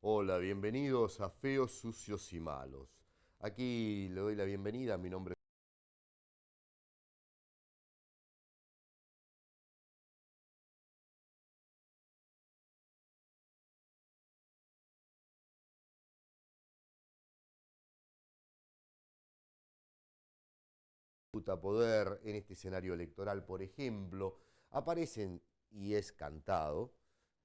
Hola, bienvenidos a Feos, Sucios y Malos. Aquí le doy la bienvenida, mi nombre es Disputa Poder en este escenario electoral, por ejemplo, aparecen, y es cantado,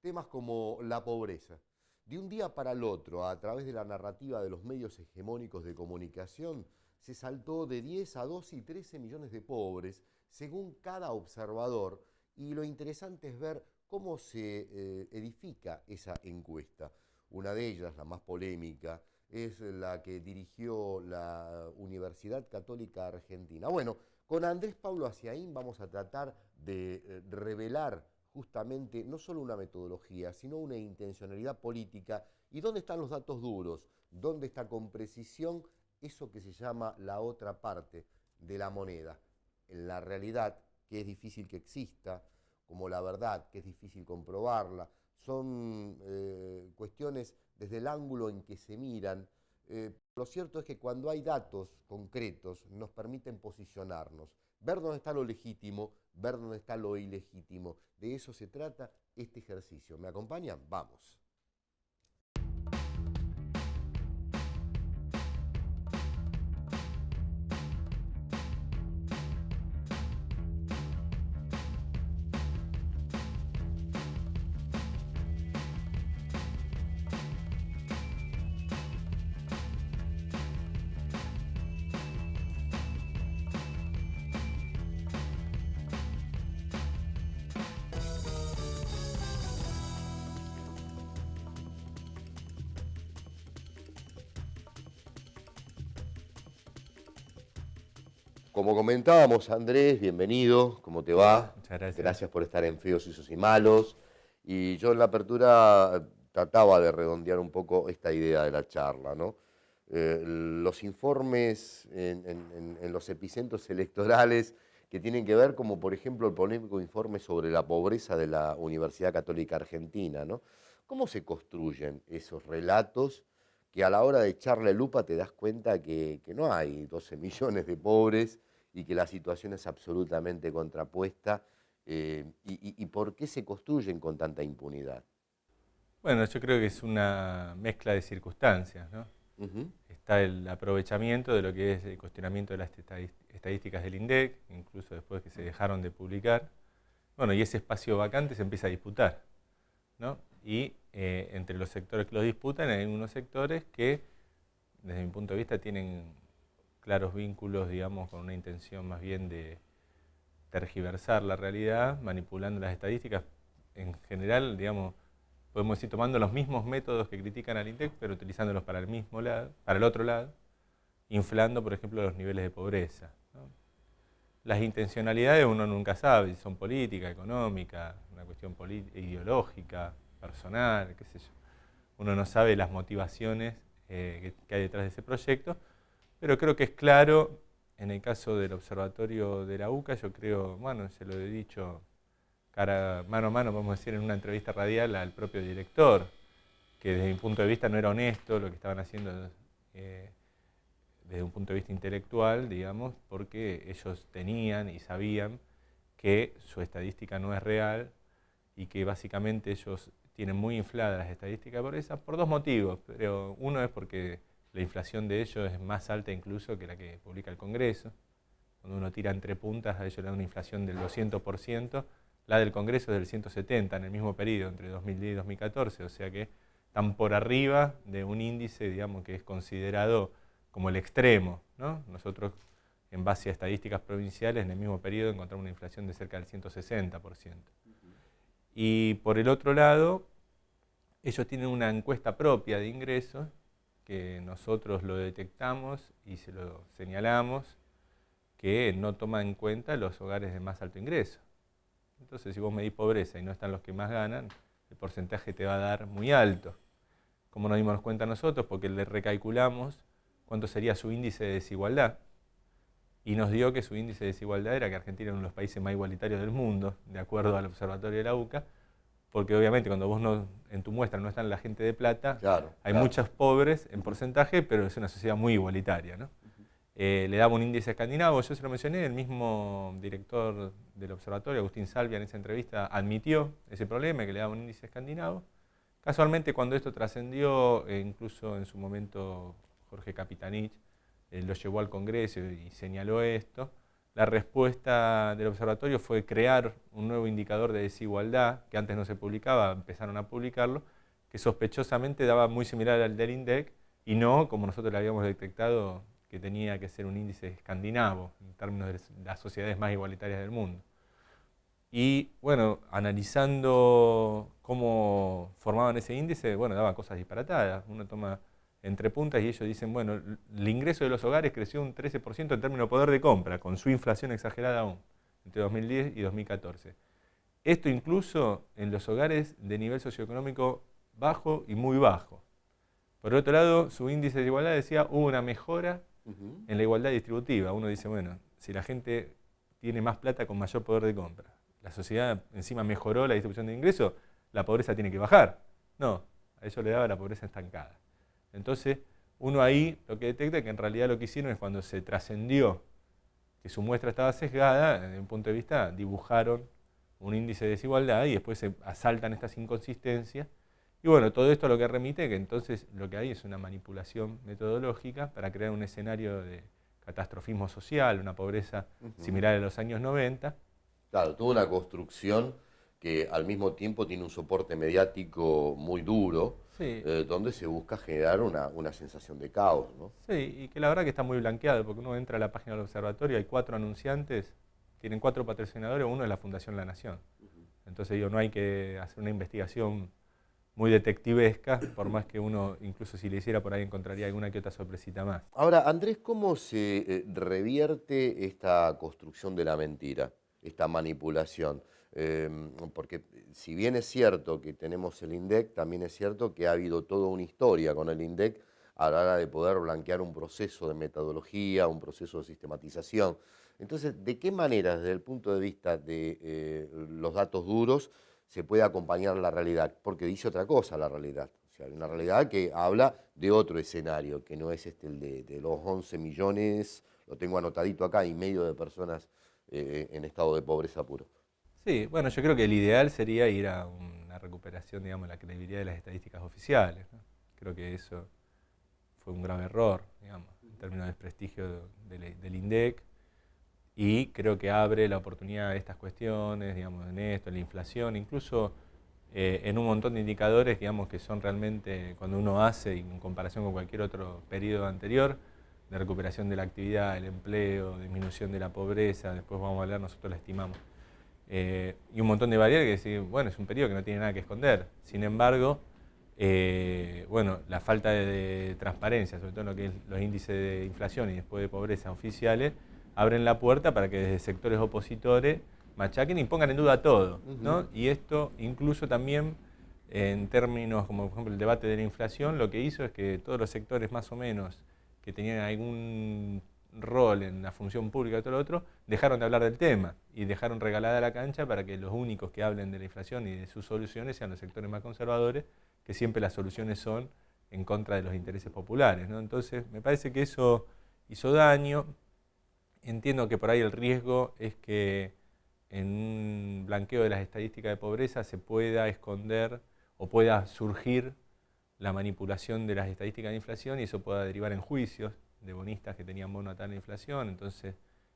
temas como la pobreza. De un día para el otro, a través de la narrativa de los medios hegemónicos de comunicación, se saltó de 10 a 12 y 13 millones de pobres, según cada observador, y lo interesante es ver cómo se edifica esa encuesta. Una de ellas, la más polémica, es la que dirigió la Universidad Católica Argentina. Bueno, con Andrés Pablo Haciaín vamos a tratar de revelar justamente no solo una metodología, sino una intencionalidad política. ¿Y dónde están los datos duros? ¿Dónde está con precisión eso que se llama la otra parte de la moneda? En la realidad, que es difícil que exista, como la verdad, que es difícil comprobarla, son cuestiones desde el ángulo en que se miran. Lo cierto es que cuando hay datos concretos nos permiten posicionarnos, ver dónde está lo legítimo, ver dónde está lo ilegítimo. De eso se trata este ejercicio. ¿Me acompañan? Vamos. Como comentábamos, Andrés, bienvenido, ¿cómo te va? Muchas gracias. Gracias por estar en Feos, Sucios y Malos. Y yo en la apertura trataba de redondear un poco esta idea de la charla, ¿no? Los informes en los epicentros electorales que tienen que ver, como por ejemplo el polémico informe sobre la pobreza de la Universidad Católica Argentina, ¿no? ¿Cómo se construyen esos relatos que a la hora de echarle lupa te das cuenta que no hay 12 millones de pobres y que la situación es absolutamente contrapuesta? Y por qué se construyen con tanta impunidad? Bueno, yo creo que es una mezcla de circunstancias, ¿no? Ujú. Está el aprovechamiento de lo que es el cuestionamiento de las estadísticas del INDEC, incluso después que se dejaron de publicar. Bueno, y ese espacio vacante se empieza a disputar, ¿no? Y entre los sectores que lo disputan hay unos sectores que, desde mi punto de vista, tienen claros vínculos, digamos, con una intención más bien de tergiversar la realidad, manipulando las estadísticas. En general, digamos, podemos ir tomando los mismos métodos que critican al INDEC, pero utilizándolos para el mismo lado, para el otro lado, inflando, por ejemplo, los niveles de pobreza, ¿no? Las intencionalidades uno nunca sabe si son política, económica, una cuestión ideológica, personal, qué sé yo. Uno no sabe las motivaciones que hay detrás de ese proyecto, pero creo que es claro, en el caso del observatorio de la UCA, yo creo, bueno, se lo he dicho mano a mano, podemos decir, en una entrevista radial al propio director, que desde mi punto de vista no era honesto lo que estaban haciendo eh, desde un punto de vista intelectual, digamos, porque ellos tenían y sabían que su estadística no es real y que básicamente ellos tienen muy infladas las estadísticas de pobreza por dos motivos, pero uno es porque la inflación de ellos es más alta incluso que la que publica el Congreso. Cuando uno tira entre puntas, a ellos le da una inflación del 200%, la del Congreso es del 170% en el mismo periodo, entre 2010 y 2014, o sea que están por arriba de un índice, digamos, que es considerado como el extremo, ¿no? Nosotros, en base a estadísticas provinciales, en el mismo periodo encontramos una inflación de cerca del 160%. Y por el otro lado, ellos tienen una encuesta propia de ingresos, que nosotros lo detectamos y se lo señalamos, que no toma en cuenta los hogares de más alto ingreso. Entonces, si vos medís pobreza y no están los que más ganan, el porcentaje te va a dar muy alto. ¿Cómo nos dimos cuenta nosotros? Porque le recalculamos cuánto sería su índice de desigualdad. Y nos dio que su índice de desigualdad era que Argentina era uno de los países más igualitarios del mundo, de acuerdo al observatorio de la UCA, porque obviamente cuando vos en tu muestra no están la gente de plata, Claro, hay claro. muchos pobres en porcentaje, pero es una sociedad muy igualitaria, ¿no? Le daba un índice escandinavo, yo se lo mencioné, el mismo director del observatorio, Agustín Salvia, en esa entrevista admitió ese problema, que le daba un índice escandinavo. Casualmente, cuando esto trascendió, incluso en su momento Jorge Capitanich lo llevó al Congreso y señaló esto, la respuesta del observatorio fue crear un nuevo indicador de desigualdad, que antes no se publicaba, empezaron a publicarlo, que sospechosamente daba muy similar al del INDEC, y no, como nosotros le habíamos detectado, que tenía que ser un índice escandinavo, en términos de las sociedades más igualitarias del mundo. Y bueno, analizando cómo formaban ese índice, bueno, daban cosas disparatadas. Uno toma entre puntas y ellos dicen, bueno, el ingreso de los hogares creció un 13% en términos de poder de compra, con su inflación exagerada aún, entre 2010 y 2014. Esto incluso en los hogares de nivel socioeconómico bajo y muy bajo. Por otro lado, su índice de igualdad decía, hubo una mejora en la igualdad distributiva. Uno dice, bueno, si la gente tiene más plata con mayor poder de compra, la sociedad encima mejoró la distribución de ingresos, la pobreza tiene que bajar. No, a ellos le daba la pobreza estancada. Entonces, uno ahí lo que detecta es que en realidad lo que hicieron es cuando se trascendió que su muestra estaba sesgada, desde un punto de vista, dibujaron un índice de desigualdad y después se asaltan estas inconsistencias. Y bueno, todo esto lo que remite que entonces lo que hay es una manipulación metodológica para crear un escenario de catastrofismo social, una pobreza similar a los años 90. Claro, toda una construcción que al mismo tiempo tiene un soporte mediático muy duro, Sí, donde se busca generar una sensación de caos, ¿no? sí, y que la verdad que está muy blanqueado, porque uno entra a la página del observatorio, hay 4 anunciantes, tienen 4 patrocinadores, uno es la Fundación La Nación. Entonces digo, no hay que hacer una investigación muy detectivesca, por más que uno, incluso si le hiciera por ahí, encontraría alguna que otra sorpresita más. Ahora, Andrés, ¿cómo se revierte esta construcción de la mentira, esta manipulación? Porque si bien es cierto que tenemos el INDEC, también es cierto que ha habido toda una historia con el INDEC a la hora de poder blanquear un proceso de metodología, un proceso de sistematización. Entonces, ¿de qué manera, desde el punto de vista de los datos duros, se puede acompañar la realidad? Porque dice otra cosa la realidad. O sea, hay una realidad que habla de otro escenario, que no es el de los 11 millones, lo tengo anotadito acá, y medio de personas en estado de pobreza puro. Sí, bueno, yo creo que el ideal sería ir a una recuperación, digamos, de la credibilidad de las estadísticas oficiales, ¿no? Creo que eso fue un grave error, digamos, en términos de desprestigio del INDEC, y creo que abre la oportunidad de estas cuestiones, digamos, en esto, en la inflación, incluso en un montón de indicadores, digamos, que son realmente, cuando uno hace, en comparación con cualquier otro periodo anterior, de recuperación de la actividad, el empleo, disminución de la pobreza, después vamos a hablar, nosotros la estimamos. Y un montón de variables que decir, bueno, es un periodo que no tiene nada que esconder. Sin embargo, bueno, la falta de transparencia, sobre todo en lo que es los índices de inflación y después de pobreza oficiales, abren la puerta para que desde sectores opositores machaquen y pongan en duda todo, ¿no? Y esto incluso también en términos como por ejemplo el debate de la inflación, lo que hizo es que todos los sectores más o menos que tenían algún rol en la función pública y todo lo otro, dejaron de hablar del tema y dejaron regalada la cancha para que los únicos que hablen de la inflación y de sus soluciones sean los sectores más conservadores, que siempre las soluciones son en contra de los intereses populares, ¿no? Entonces, me parece que eso hizo daño. Entiendo que por ahí el riesgo es que en un blanqueo de las estadísticas de pobreza se pueda esconder o pueda surgir la manipulación de las estadísticas de inflación y eso pueda derivar en juicios de bonistas que tenían bono a tal inflación, entonces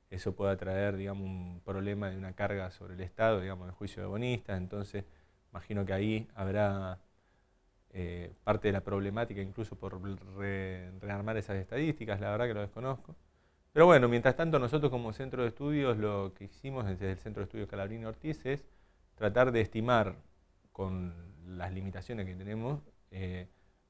eso pueda traer, digamos, un problema de una carga sobre el Estado, digamos, el juicio de bonistas, entonces imagino que ahí habrá parte de la problemática incluso por rearmar esas estadísticas, la verdad que lo desconozco. Pero bueno, mientras tanto nosotros como centro de estudios lo que hicimos desde el Centro de Estudios Calabrini Ortiz es tratar de estimar con las limitaciones que tenemos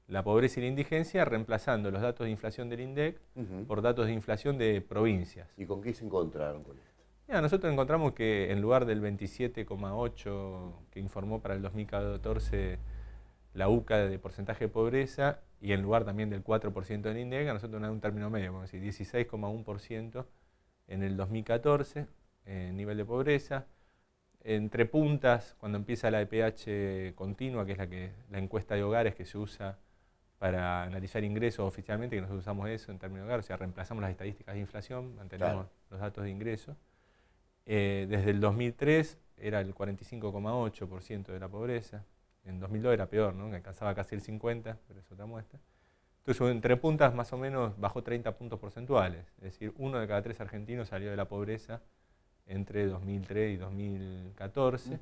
la pobreza y la indigencia, reemplazando los datos de inflación del INDEC por datos de inflación de provincias. ¿Y con qué se encontraron con esto? Ya, nosotros encontramos que en lugar del 27,8 que informó para el 2014 la UCA de porcentaje de pobreza, y en lugar también del 4% del INDEC, a nosotros nos da un término medio, vamos a decir, 16,1% en el 2014, nivel de pobreza. entre puntas, cuando empieza la EPH continua, que es la encuesta de hogares que se usa para analizar ingresos oficialmente, que nosotros usamos eso en términos de hogares, o sea, reemplazamos las estadísticas de inflación, mantenemos los datos de ingresos. Desde el 2003 era el 45,8% de la pobreza, en 2002 era peor, ¿no? Que alcanzaba casi el 50%, pero eso otra muestra. Entonces, entre puntas más o menos bajó 30 puntos porcentuales, es decir, 1 de cada 3 argentinos salió de la pobreza entre 2003 y 2014.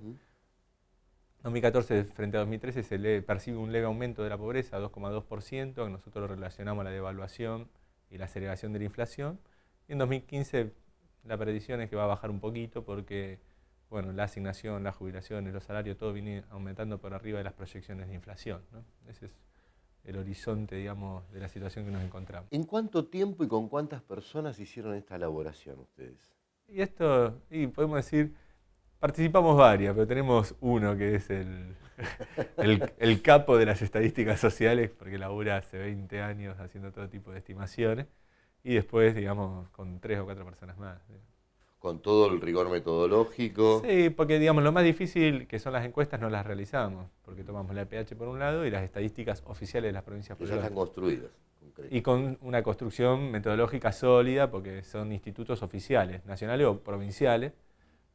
2014 frente a 2013 se percibe un leve aumento de la pobreza, 2,2%, que nosotros lo relacionamos a la devaluación y la aceleración de la inflación. Y en 2015 la predicción es que va a bajar un poquito porque bueno, la asignación, las jubilaciones, los salarios, todo viene aumentando por arriba de las proyecciones de inflación, ¿no? Ese es el horizonte, digamos, de la situación que nos encontramos. ¿En cuánto tiempo y con cuántas personas hicieron esta elaboración ustedes? Y esto, podemos decir, participamos varias, pero tenemos uno que es el capo de las estadísticas sociales, porque labura hace 20 años haciendo todo tipo de estimaciones, y después, digamos, con 3 o 4 personas más. Con todo el rigor metodológico. Sí, porque digamos, lo más difícil que son las encuestas no las realizamos, porque tomamos la EPH por un lado y las estadísticas oficiales de las provincias por ya están construidas. Y con una construcción metodológica sólida, porque son institutos oficiales, nacionales o provinciales,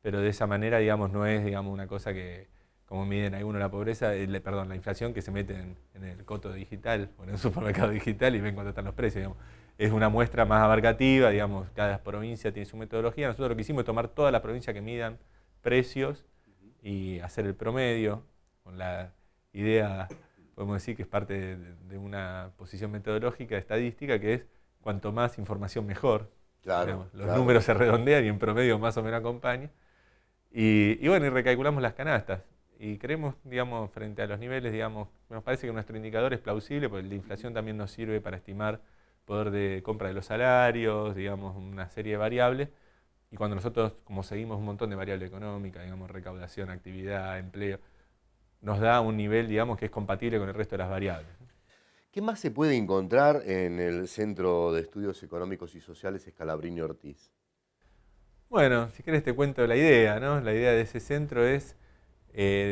pero de esa manera, digamos, no es, digamos, una cosa que, como miden algunos la pobreza, la inflación que se mete en el coto digital o en el supermercado digital y ven cuánto están los precios, digamos. Es una muestra más abarcativa, digamos, cada provincia tiene su metodología. Nosotros lo que hicimos es tomar todas las provincias que midan precios y hacer el promedio, con la idea, podemos decir que es parte de una posición metodológica, estadística, que es cuanto más información mejor. Claro, digamos, los números se redondean y en promedio más o menos acompañan. Y bueno, y recalculamos las canastas. Y creemos, digamos, frente a los niveles, digamos, nos parece que nuestro indicador es plausible, porque la inflación también nos sirve para estimar poder de compra de los salarios, digamos, una serie de variables. Y cuando nosotros, como seguimos un montón de variables económicas, digamos, recaudación, actividad, empleo, nos da un nivel, digamos, que es compatible con el resto de las variables. ¿Qué más se puede encontrar en el Centro de Estudios Económicos y Sociales Scalabrini Ortiz? Bueno, si querés te cuento la idea, ¿no? La idea de ese centro es,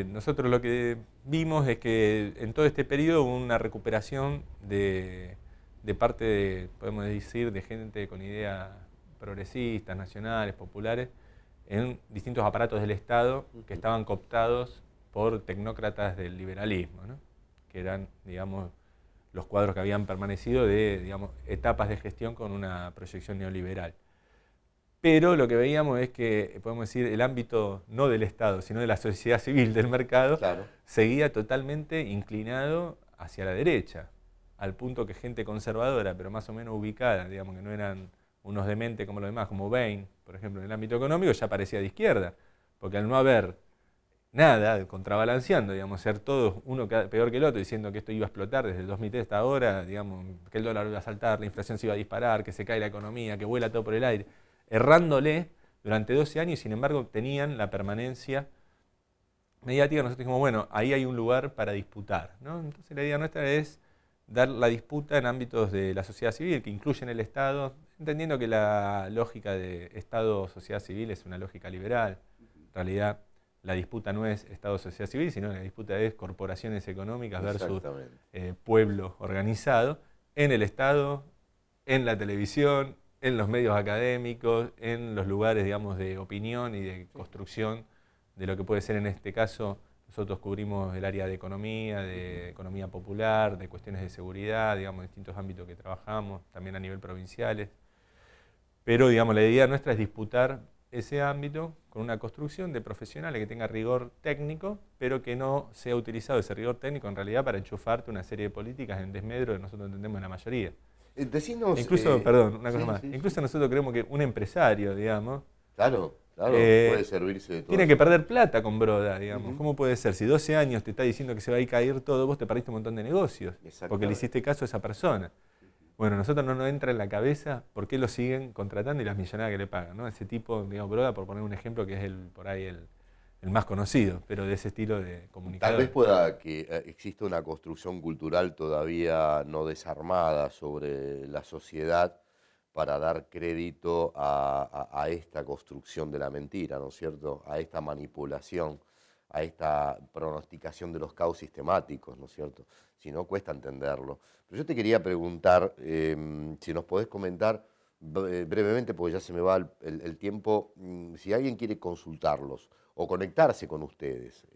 nosotros lo que vimos es que en todo este periodo hubo una recuperación de parte de, podemos decir, de gente con ideas progresistas, nacionales, populares, en distintos aparatos del Estado que estaban cooptados por tecnócratas del liberalismo, ¿no? Que eran, digamos, los cuadros que habían permanecido de, digamos, etapas de gestión con una proyección neoliberal. Pero lo que veíamos es que, podemos decir, el ámbito no del Estado, sino de la sociedad civil, del mercado, seguía totalmente inclinado hacia la derecha, al punto que gente conservadora, pero más o menos ubicada, digamos que no eran unos dementes como los demás, como Bain, por ejemplo, en el ámbito económico, ya parecía de izquierda, porque al no haber nada, contrabalanceando, digamos, ser todos uno peor que el otro, diciendo que esto iba a explotar desde el 2003 hasta ahora, digamos, que el dólar iba a saltar, la inflación se iba a disparar, que se cae la economía, que vuela todo por el aire, errándole durante 12 años y sin embargo tenían la permanencia mediática. Nosotros dijimos, bueno, ahí hay un lugar para disputar, ¿no? Entonces la idea nuestra es dar la disputa en ámbitos de la sociedad civil, que incluyen el Estado, entendiendo que la lógica de Estado-sociedad civil es una lógica liberal. En realidad la disputa no es Estado-sociedad civil, sino la disputa es corporaciones económicas versus pueblo organizado, en el Estado, en la televisión, en los medios académicos, en los lugares, digamos, de opinión y de construcción de lo que puede ser en este caso. Nosotros cubrimos el área de economía popular, de cuestiones de seguridad, digamos, distintos ámbitos que trabajamos, también a nivel provinciales. Pero, digamos, la idea nuestra es disputar ese ámbito con una construcción de profesionales que tenga rigor técnico, pero que no sea utilizado ese rigor técnico en realidad para enchufarte una serie de políticas en desmedro que nosotros entendemos en la mayoría. Decinos, incluso, perdón, una cosa más. Incluso nosotros creemos que un empresario, digamos, claro, puede servirse de todo. Tiene que perder plata con Broda, digamos. ¿Cómo puede ser? Si 12 años te está diciendo que se va a ir caer todo, vos te perdiste un montón de negocios, porque le hiciste caso a esa persona. Bueno, a nosotros no nos entra en la cabeza por qué lo siguen contratando y las millonadas que le pagan, ¿no? Ese tipo, digamos, Broda, por poner un ejemplo, que es por ahí el más conocido, pero de ese estilo de comunicador. Tal vez pueda que exista una construcción cultural todavía no desarmada sobre la sociedad para dar crédito a esta construcción de la mentira, ¿no es cierto? A esta manipulación, a esta pronosticación de los caos sistemáticos, ¿no es cierto? Si no, cuesta entenderlo. Pero yo te quería preguntar, si nos podés comentar brevemente, porque ya se me va el tiempo, si alguien quiere consultarlos o conectarse con ustedes,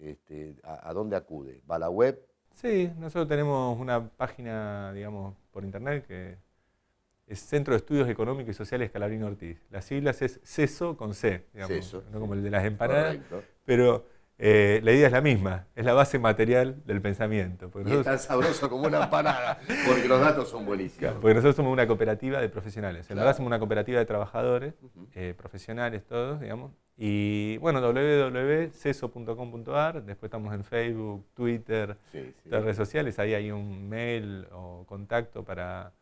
¿a dónde acude? ¿Va a la web? Sí, nosotros tenemos una página, digamos, por internet que es Centro de Estudios Económicos y Sociales Scalabrini Ortiz. Las siglas es CESO con C, digamos, CESO, no como el de las empanadas, correcto. pero la idea es la misma, es la base material del pensamiento. Y es tan sabroso como una empanada, porque los datos son buenísimos. Porque nosotros somos una cooperativa de profesionales, en Claro. verdad somos una cooperativa de trabajadores, profesionales todos, digamos, y bueno, www.ceso.com.ar, después estamos en Facebook, Twitter, Sí, sí. las redes sociales, ahí hay un mail o contacto para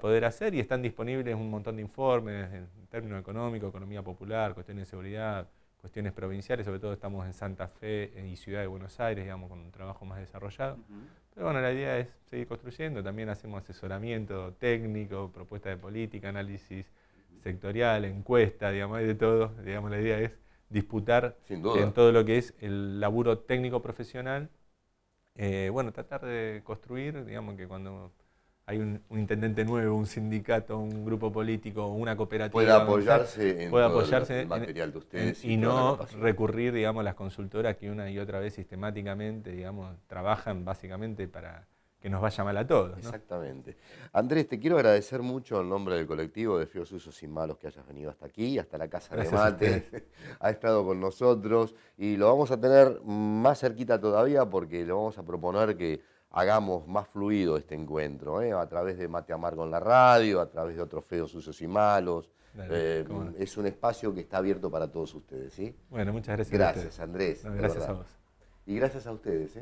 poder hacer y están disponibles un montón de informes en términos económicos, economía popular, cuestiones de seguridad, cuestiones provinciales, sobre todo estamos en Santa Fe y Ciudad de Buenos Aires, digamos, con un trabajo más desarrollado. Pero bueno, la idea es seguir construyendo, también hacemos asesoramiento técnico, propuesta de política, análisis sectorial, encuesta, digamos, hay de todo. Digamos, la idea es disputar Sin duda. en todo lo que es el laburo técnico profesional, bueno, tratar de construir, digamos, que cuando hay un intendente nuevo, un sindicato, un grupo político, una cooperativa, Puede apoyarse en todo el material de ustedes y toda la no capacidad. recurrir, digamos, a las consultoras que una y otra vez sistemáticamente, digamos, trabajan básicamente para que nos vaya mal a todos, ¿no? Exactamente. Andrés, te quiero agradecer mucho en nombre del colectivo de Feos Usos y Malos que hayas venido hasta aquí, hasta la Casa Gracias de a Mate, ha estado con nosotros y lo vamos a tener más cerquita todavía porque le vamos a proponer que hagamos más fluido este encuentro, a través de Mate Amargo en la radio, a través de otros Feos Usos y Malos. Dale, cómo no. Es un espacio que está abierto para todos ustedes, ¿sí? Bueno, muchas gracias. Gracias, Andrés. No, de gracias verdad. a vos. Y gracias a ustedes,